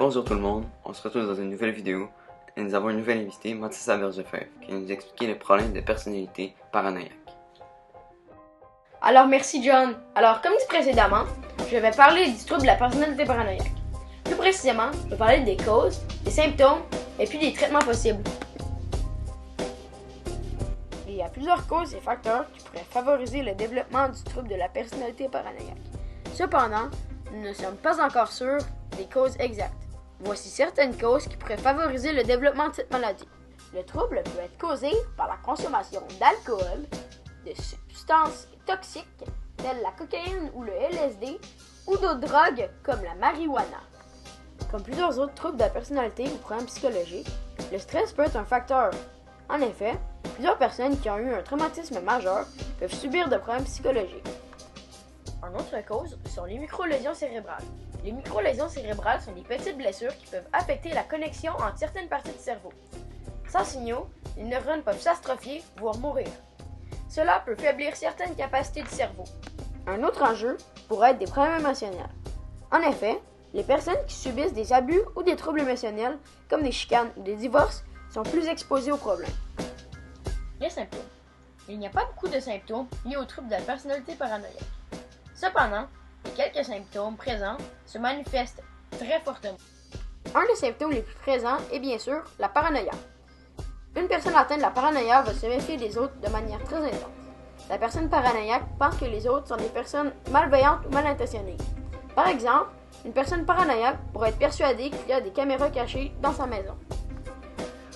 Bonjour tout le monde, on se retrouve dans une nouvelle vidéo et nous avons une nouvelle invitée, Mathilda Bergefeuille, qui va nous expliquer les problèmes de personnalité paranoïaque. Alors merci John. Alors comme dit précédemment, je vais parler du trouble de la personnalité paranoïaque. Plus précisément, je vais parler des causes, des symptômes et puis des traitements possibles. Il y a plusieurs causes et facteurs qui pourraient favoriser le développement du trouble de la personnalité paranoïaque. Cependant, nous ne sommes pas encore sûrs des causes exactes. Voici certaines causes qui pourraient favoriser le développement de cette maladie. Le trouble peut être causé par la consommation d'alcool, de substances toxiques telles la cocaïne ou le LSD ou d'autres drogues comme la marijuana. Comme plusieurs autres troubles de la personnalité ou problèmes psychologiques, le stress peut être un facteur. En effet, plusieurs personnes qui ont eu un traumatisme majeur peuvent subir de problèmes psychologiques. Une autre cause sont les micro-lésions cérébrales. Les micro-lésions cérébrales sont des petites blessures qui peuvent affecter la connexion entre certaines parties du cerveau. Sans signaux, les neurones peuvent s'astrophier, voire mourir. Cela peut faiblir certaines capacités du cerveau. Un autre enjeu pourrait être des problèmes émotionnels. En effet, les personnes qui subissent des abus ou des troubles émotionnels, comme des chicanes ou des divorces, sont plus exposées aux problèmes. Les symptômes. Il n'y a pas beaucoup de symptômes liés aux troubles de la personnalité paranoïaque. Cependant, les quelques symptômes présents se manifestent très fortement. Un des symptômes les plus présents est bien sûr la paranoïa. Une personne atteinte de la paranoïa va se méfier des autres de manière très intense. La personne paranoïaque pense que les autres sont des personnes malveillantes ou mal intentionnées. Par exemple, une personne paranoïaque pourrait être persuadée qu'il y a des caméras cachées dans sa maison.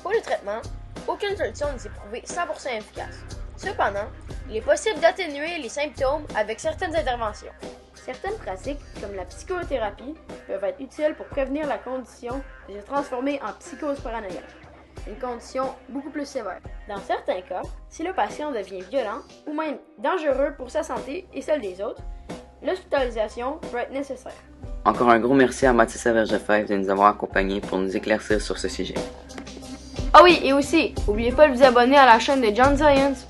Pour le traitement, aucune solution ne s'est prouvée 100% efficace. Cependant, il est possible d'atténuer les symptômes avec certaines interventions. Certaines pratiques, comme la psychothérapie, peuvent être utiles pour prévenir la condition de se transformer en psychose paranoïaque, une condition beaucoup plus sévère. Dans certains cas, si le patient devient violent ou même dangereux pour sa santé et celle des autres, l'hospitalisation peut être nécessaire. Encore un gros merci à Mathilda Bergefeuille de nous avoir accompagnés pour nous éclaircir sur ce sujet. Ah oui, et aussi, n'oubliez pas de vous abonner à la chaîne de John Science